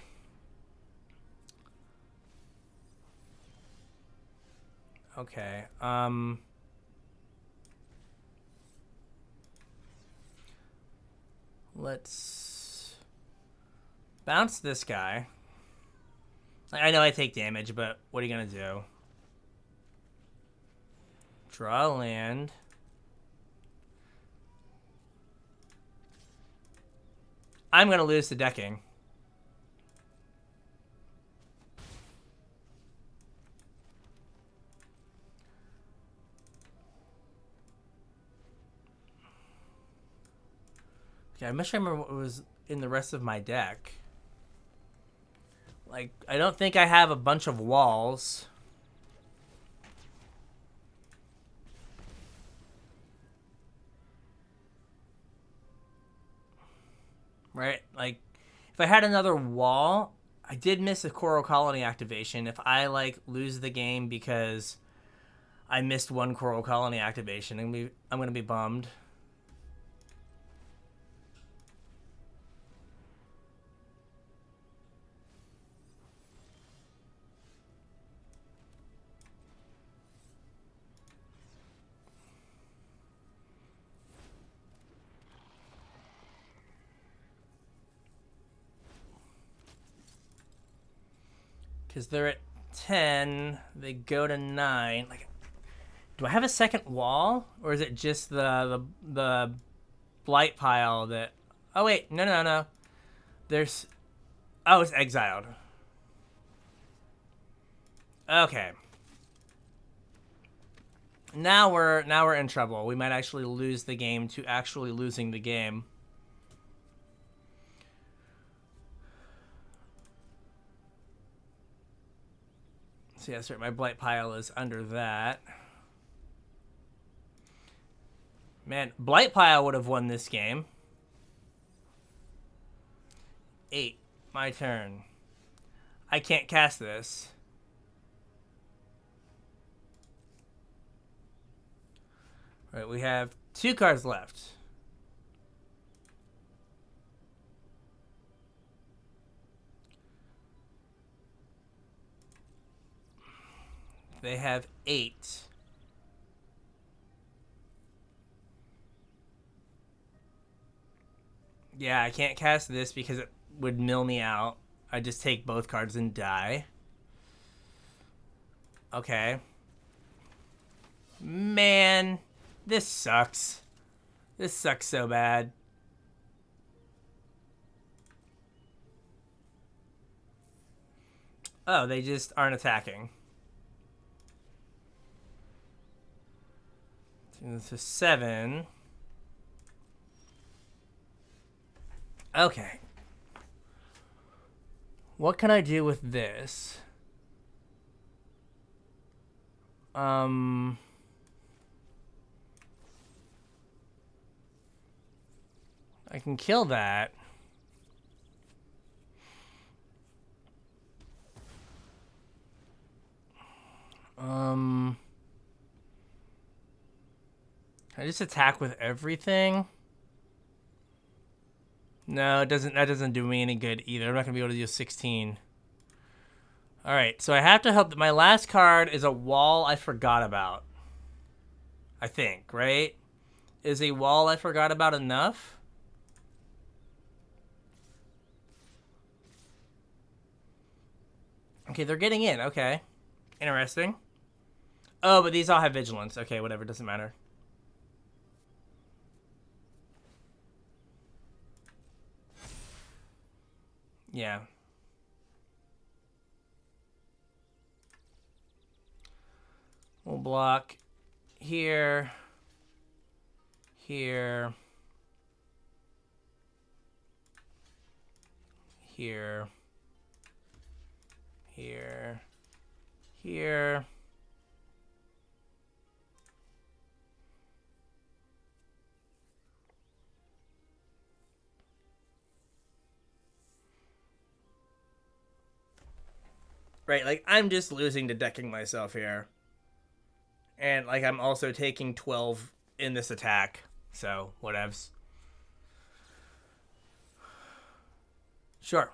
Okay, let's bounce this guy. Like, I know I take damage, but what are you gonna do? Draw a land. I'm gonna lose to decking. Okay, I must remember what was in the rest of my deck. Like, I don't think I have a bunch of walls. Right? Like, if I had another wall, I did miss a Coral Colony activation. If I, like, lose the game because I missed one Coral Colony activation, I'm gonna be bummed. Because they're at 10. They go to 9. Like, do I have a second wall? Or is it just the blight pile that... Oh, wait. No. There's... Oh, it's exiled. Okay. Now we're in trouble. We might actually lose the game to actually losing the game. So yeah, sorry, my blight pile is under that. Man, blight pile would have won this game. 8. My turn. I can't cast this. All right, we have 2 cards left. They have 8. Yeah, I can't cast this because it would mill me out. I just take both cards and die. Okay. Man, this sucks. This sucks so bad. Oh, they just aren't attacking. So 7. Okay. What can I do with this? I can kill that. Can I just attack with everything? No, it doesn't. That doesn't do me any good either. I'm not gonna be able to do 16. All right, so I have to hope that my last card is a wall I forgot about. I think, right? Is a wall I forgot about enough? Okay, they're getting in. Okay, interesting. Oh, but these all have vigilance. Okay, whatever. Doesn't matter. Yeah. We'll block here, here, here, here, here. Right, like, I'm just losing to decking myself here. And, like, I'm also taking 12 in this attack. So, whatevs. Sure.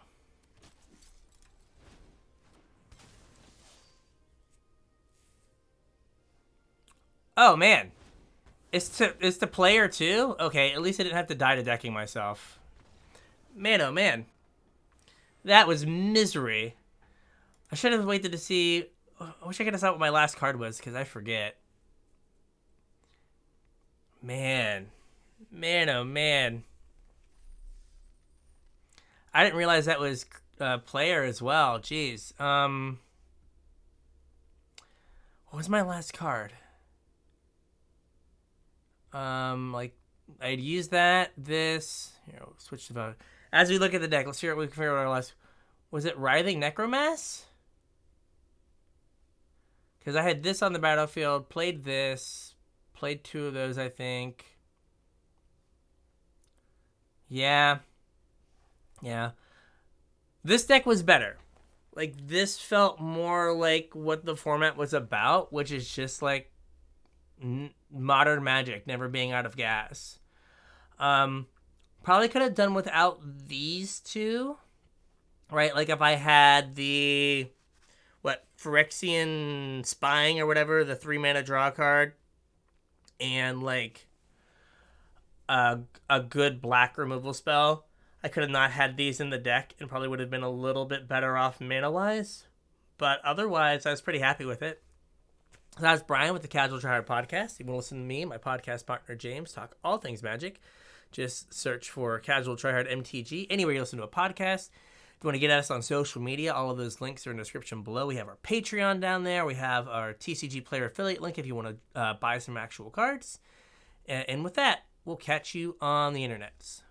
Oh, man. It's to player too? Okay, at least I didn't have to die to decking myself. Man, oh, man. That was misery. I should have waited to see... I wish I could have saw what my last card was, because I forget. Man. Man, oh, man. I didn't realize that was player as well. Jeez. What was my last card? Like, I'd use that, this... Here, we'll switch to vote. As we look at the deck, let's figure out our last... Was it Writhing Necromass? Because I had this on the battlefield, played this, played 2 of those, I think. Yeah. Yeah. This deck was better. Like, this felt more like what the format was about, which is just, like, modern Magic, never being out of gas. Probably could have done without these 2. Right? Like, if I had the... Phyrexian Spying or whatever, the 3-mana draw card, and, like, a good black removal spell, I could have not had these in the deck and probably would have been a little bit better off mana-wise. But otherwise, I was pretty happy with it. So that was Brian with the Casual Tryhard podcast. You want to listen to me and my podcast partner James talk all things Magic. Just search for Casual Tryhard MTG anywhere you listen to a podcast. If you want to get at us on social media, all of those links are in the description below. We have our Patreon down there. We have our TCG Player affiliate link if you want to buy some actual cards. And with that, we'll catch you on the internets.